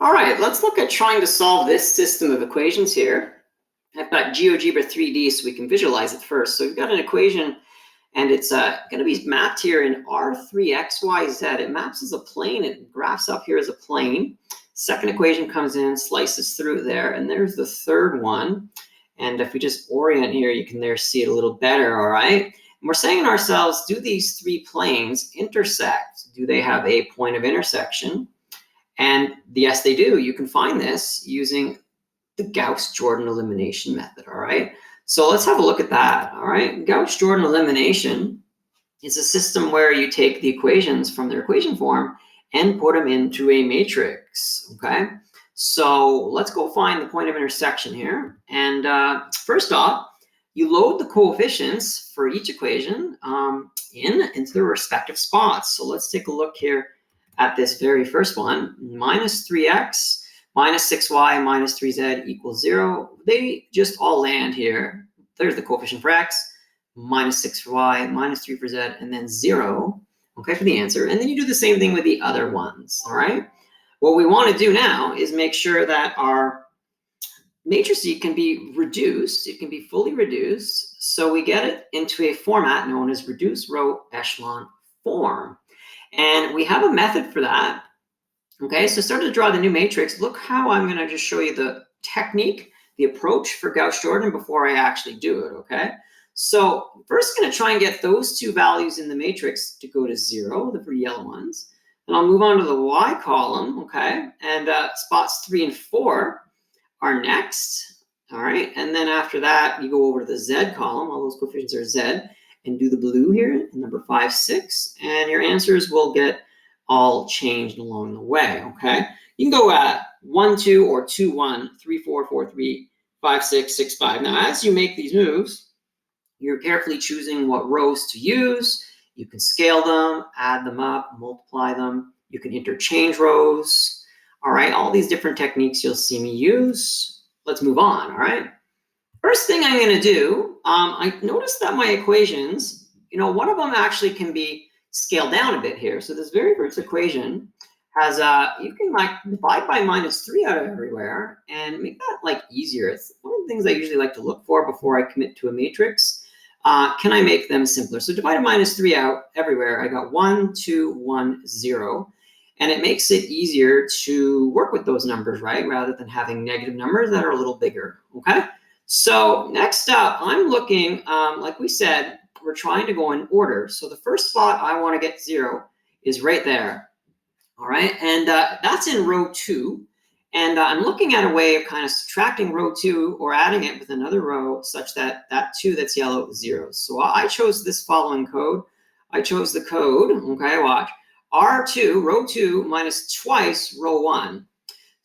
All right, let's look at trying to solve this system of equations here. I've got GeoGebra 3D so we can visualize it first. So we've got an equation and it's going to be mapped here in R3XYZ. It maps as a plane. It graphs up here as a plane. Second equation comes in, slices through there, and there's the third one. And if we just orient here, you can there see it a little better, all right? And we're saying to ourselves, do these three planes intersect? Do they have a point of intersection? And yes, they do. You can find this using the Gauss-Jordan Elimination method, all right? So let's have a look at that, all right? Gauss-Jordan Elimination is a system where you take the equations from their equation form and put them into a matrix, okay? So let's go find the point of intersection here. And first off, you load the coefficients for each equation into their respective spots. So let's take a look here at this very first one. Minus 3x minus 6y minus 3z equals 0. They just all land here. There's the coefficient for x, minus 6 for y, minus 3 for z, and then 0, okay, for the answer. And then you do the same thing with the other ones, all right? What we want to do now is make sure that our matrix can be reduced. It can be fully reduced. So we get it into a format known as reduced row echelon form. And we have a method for that. Okay, so start to draw the new matrix. Look how I'm going to just show you the technique, the approach for Gauss-Jordan before I actually do it, okay? So first going to try and get those two values in the matrix to go to 0, the pretty yellow ones. Then I'll move on to the y column, okay? And spots 3 and 4 are next, all right? And then after that, you go over to the z column. All those coefficients are z. And do the blue here, number 5, 6. And your answers will get all changed along the way, okay? You can go at 1, 2, or 2, 1, 3, 4, 4, 3, 5, 6, 6, 5. Now, as you make these moves, you're carefully choosing what rows to use. You can scale them, add them up, multiply them. You can interchange rows, all right? All these different techniques you'll see me use. Let's move on, all right? First thing I'm going to do, I noticed that my equations, one of them actually can be scaled down a bit here. So this very first equation has, you can divide by minus 3 out of everywhere and make that easier. It's one of the things I usually like to look for before I commit to a matrix. Can I make them simpler? So divide minus 3 out everywhere. I got 1, 2, 1, 0. And it makes it easier to work with those numbers, right? Rather than having negative numbers that are a little bigger, okay? So next up, I'm looking, like we said, we're trying to go in order. So the first spot I want to get 0 is right there, all right? And that's in row 2. And I'm looking at a way of kind of subtracting row 2 or adding it with another row such that that 2 that's yellow is 0. So I chose this following code. I chose the code, okay, watch. R2, row 2, minus twice row 1.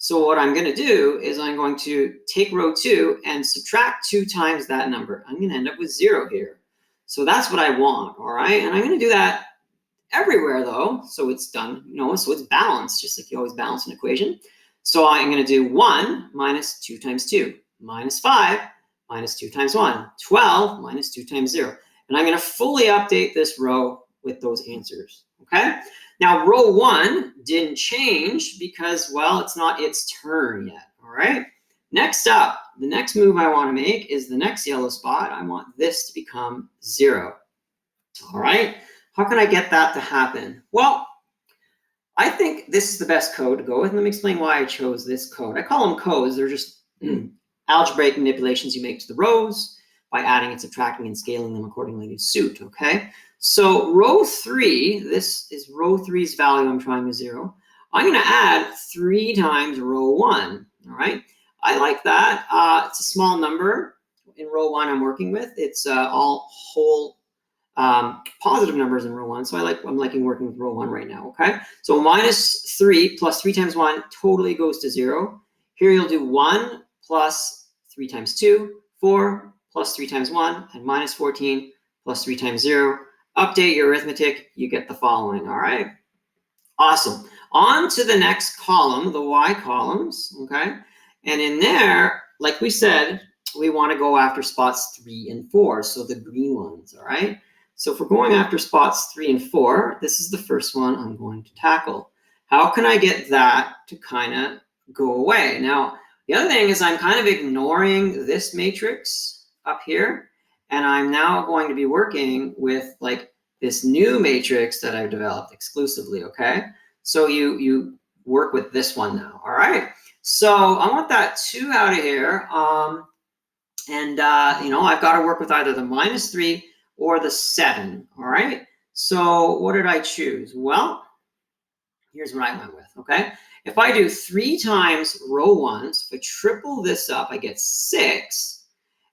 So what I'm going to do is I'm going to take row 2 and subtract 2 times that number. I'm going to end up with 0 here. So that's what I want, all right? And I'm going to do that everywhere, though, so it's done, so it's balanced, just like you always balance an equation. So I'm going to do 1 minus 2 times 2, minus 5 minus 2 times 1, 12 minus 2 times 0. And I'm going to fully update this row with those answers, okay? Now, row 1 didn't change because, well, it's not its turn yet, all right? Next up, the next move I want to make is the next yellow spot. I want this to become 0, all right? How can I get that to happen? Well, I think this is the best code to go with. Let me explain why I chose this code. I call them codes. They're just algebraic manipulations you make to the rows by adding and subtracting and scaling them accordingly to suit, okay? So row 3, this is row 3's value I'm trying to 0. I'm going to add 3 times row 1, all right? I like that. It's a small number. In row 1 I'm working with. It's all whole positive numbers in row 1, so I'm liking working with row 1 right now, okay? So minus 3 plus 3 times 1 totally goes to 0. Here you'll do 1 plus 3 times 2, 4 plus 3 times 1, and minus 14 plus 3 times 0. Update your arithmetic, you get the following, all right? Awesome. On to the next column, the y columns, okay? And in there, like we said, we want to go after spots 3 and 4, so the green ones, all right? So if we're going after spots 3 and 4, this is the first one I'm going to tackle. How can I get that to kind of go away. Now, the other thing is I'm kind of ignoring this matrix up here, and I'm now going to be working with like this new matrix that I've developed exclusively, okay? So you work with this one now, all right? So I want that 2 out of here, you know, I've got to work with either the -3 or the 7, all right? So what did I choose? Well, here's what I went with, okay? If I do 3 times row 1, so if I triple this up, I get 6.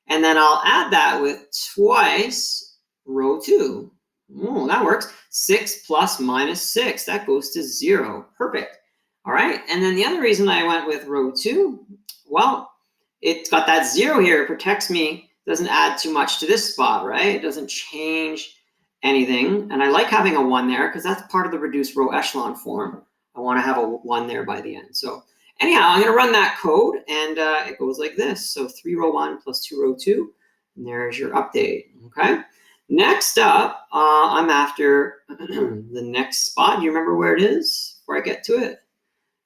And then I'll add that with twice row 2. Ooh, that works. 6 plus -6, that goes to 0. Perfect. All right, and then the other reason I went with row 2, well, it's got that 0 here. It protects me, doesn't add too much to this spot, right? It doesn't change anything. And I like having a 1 there because that's part of the reduced row echelon form. I want to have a 1 there by the end. So anyhow, I'm going to run that code, and it goes like this. So 3 row 1 plus 2 row 2, and there's your update, okay? Next up, I'm after the next spot. Do you remember where it is before I get to it?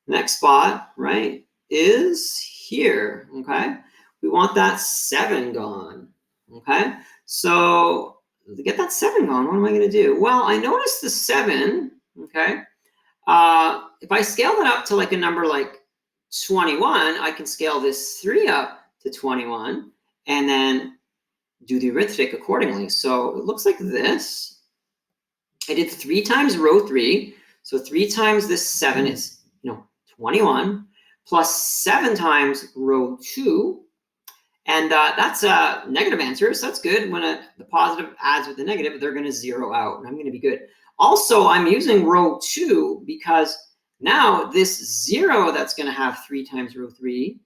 Next spot, right, is here, okay? We want that 7 gone, okay? So to get that 7 gone, what am I going to do? Well, I noticed the 7, okay? If I scale that up to like a number like 21, I can scale this 3 up to 21 and then do the arithmetic accordingly. So it looks like this. I did 3 times row 3. So 3 times this 7 is, 21 plus 7 times row 2. And that's a negative answer, so that's good. When the positive adds with the negative, they're going to zero out, and I'm going to be good. Also, I'm using row 2 because now this 0 that's going to have 3 times row 3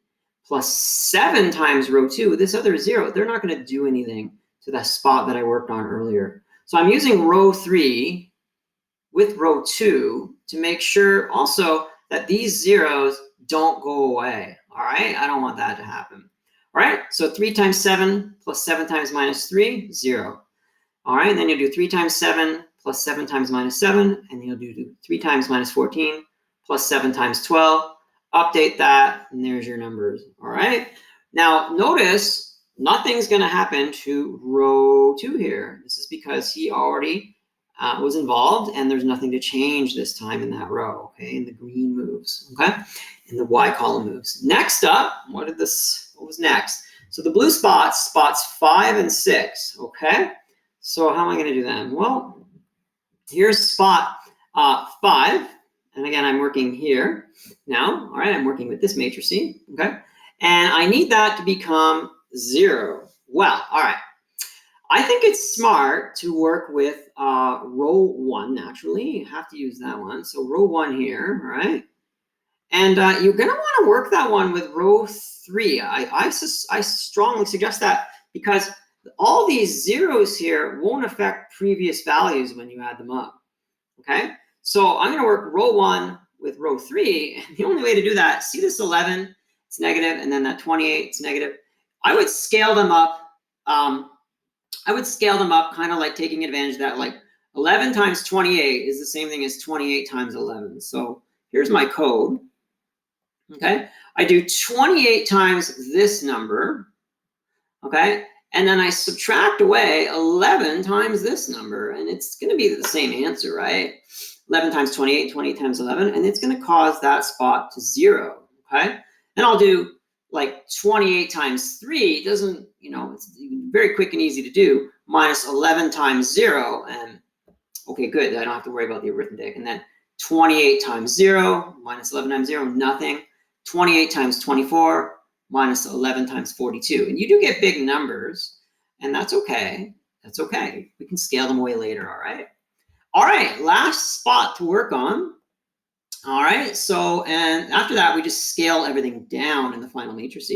plus 7 times row 2, this other 0, they're not going to do anything to that spot that I worked on earlier. So I'm using row 3 with row 2 to make sure also that these zeros don't go away, all right? I don't want that to happen. All right, so 3 times 7 plus 7 times -3, 0. All right, and then you'll do 3 times 7 plus 7 times -7, and you'll do 3 times -14 plus 7 times 12. Update that, and there's your numbers. All right, now notice nothing's going to happen to row 2 here. This is because he already was involved, and there's nothing to change this time in that row, okay? And the green moves, okay? And the Y column moves. Next up, what was next? So the blue spots 5 and 6, okay? So how am I going to do that? Well, here's spot 5, and again, I'm working here now, all right? I'm working with this matrix, okay? And I need that to become 0. Well, all right. I think it's smart to work with row 1 naturally. You have to use that one. So row 1 here, all right? And you're going to want to work that one with row 3. I strongly suggest that because all these zeros here won't affect previous values when you add them up, okay? So I'm going to work row 1 with row 3. And the only way to do that, see this 11, it's negative, and then that 28, it's negative. I would scale them up. Kind of like taking advantage of that, like 11 times 28 is the same thing as 28 times 11. So here's my code, okay? I do 28 times this number, okay? And then I subtract away 11 times this number, and it's going to be the same answer, right? 11 times 28, 28 times 11, and it's going to cause that spot to 0, okay? Then I'll do like 28 times 3, doesn't, it's very quick and easy to do, minus 11 times 0, and okay, good, I don't have to worry about the arithmetic. And then 28 times 0, minus 11 times 0, nothing. 28 times 24, minus 11 times 42. And you do get big numbers, and that's okay. That's okay. We can scale them away later, all right? All right, last spot to work on. All right, so, and after that, we just scale everything down in the final matrix.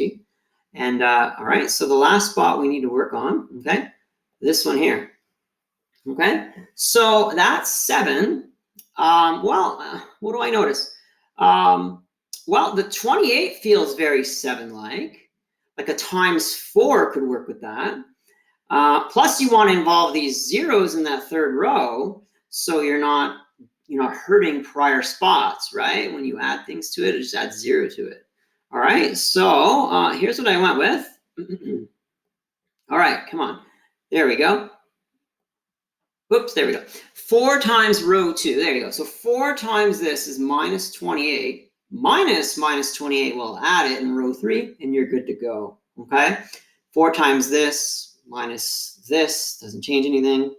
And all right, so the last spot we need to work on, okay, this one here. Okay, so that's 7. What do I notice? Well, the 28 feels very 7-like. Like a times 4 could work with that. Plus, you want to involve these zeros in that third row, so you're not hurting prior spots, right? When you add things to it, it just adds 0 to it. All right, so here's what I went with. All right, come on. There we go. Oops, there we go. 4 times row 2. There you go. So 4 times this is minus 28. Minus 28, we'll add it in row 3, and you're good to go. Okay? 4 times this minus this doesn't change anything.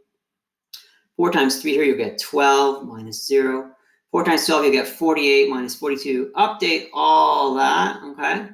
4 times 3 here, you'll get 12 minus 0. 4 times 12, you get 48 minus 42. Update all that, okay?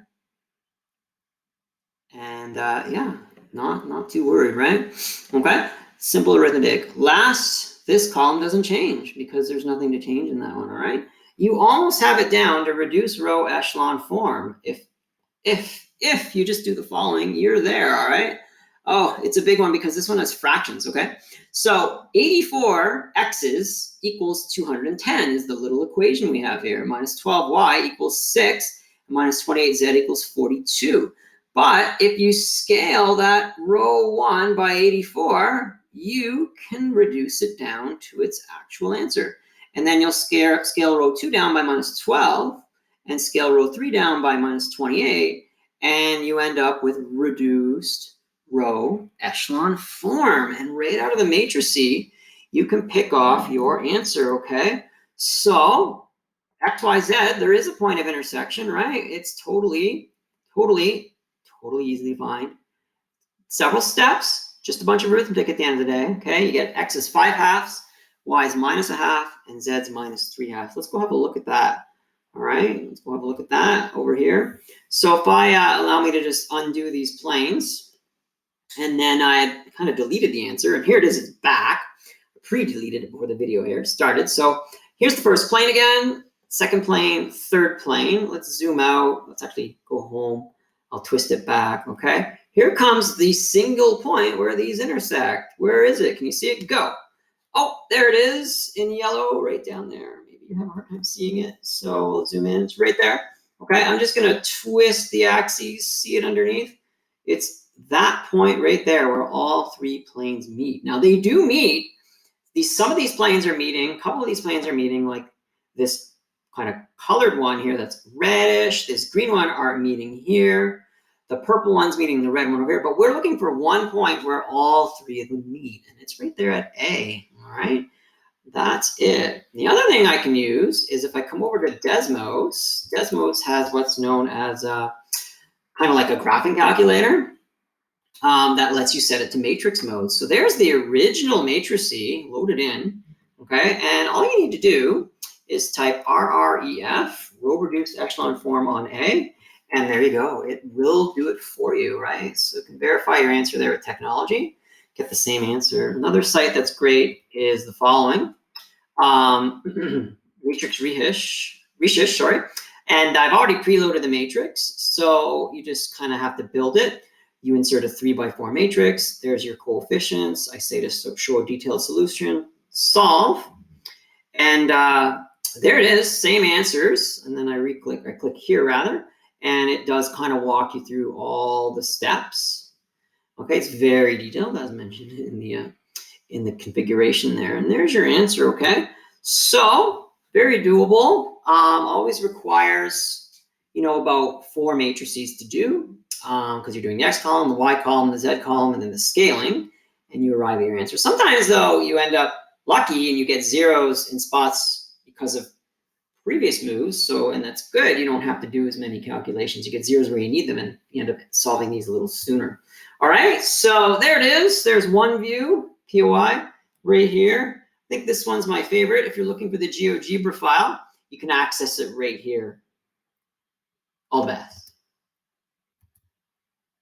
And yeah, not too worried, right? Okay, simple arithmetic. Last, this column doesn't change because there's nothing to change in that one, all right? You almost have it down to reduce row echelon form. If you just do the following, you're there, all right? Oh, it's a big one because this one has fractions, okay? So 84 x's equals 210 is the little equation we have here. Minus 12y equals 6, and minus 28z equals 42. But if you scale that row 1 by 84, you can reduce it down to its actual answer. And then you'll scale row 2 down by minus 12, and scale row 3 down by minus 28, and you end up with reduced row echelon form. And right out of the matrices, you can pick off your answer, okay? So x, y, z, there is a point of intersection, right? It's totally easily defined. Several steps, just a bunch of arithmetic at the end of the day, okay? You get x is 5 halves, y is minus a half, and z is minus 3 halves. Let's go have a look at that. All right, let's go have a look at that over here. So if I allow me to just undo these planes, and then I kind of deleted the answer, and here it is, it's back. Pre-deleted it before the video here started. So here's the first plane again, second plane, third plane. Let's zoom out. Let's actually go home. I'll twist it back, okay? Here comes the single point where these intersect. Where is it? Can you see it? Go. Oh, there it is in yellow right down there. Maybe you have a hard time seeing it, so we'll zoom in. It's right there. Okay, I'm just going to twist the axes. See it underneath? It's that point right there where all 3 planes meet. Now, they do meet. Some of these planes are meeting. A couple of these planes are meeting, like this kind of colored one here that's reddish. This green one are meeting here. The purple one's meeting the red one over here. But we're looking for one point where all 3 of them meet. And it's right there at A. All right. That's it. The other thing I can use is if I come over to Desmos. Desmos has what's known as kind of like a graphing calculator. That lets you set it to matrix mode. So there's the original matrices loaded in, okay? And all you need to do is type RREF, row reduced echelon form on A, and there you go. It will do it for you, right? So you can verify your answer there with technology, get the same answer. Another site that's great is the following, Matrix Reshish, sorry. And I've already preloaded the matrix, so you just kind of have to build it. You insert a 3x4 matrix. There's your coefficients. I say to show a detailed solution. Solve. And there it is, same answers. And then I click here rather, and it does kind of walk you through all the steps. Okay, it's very detailed as mentioned in the configuration there. And there's your answer, okay? So very doable. Always requires, about 4 matrices to do. Because you're doing the x column, the y column, the z column, and then the scaling, and you arrive at your answer. Sometimes, though, you end up lucky and you get zeros in spots because of previous moves, and that's good. You don't have to do as many calculations. You get zeros where you need them, and you end up solving these a little sooner. All right, so there it is. There's one view, POI, right here. I think this one's my favorite. If you're looking for the GeoGebra file, you can access it right here. All the best.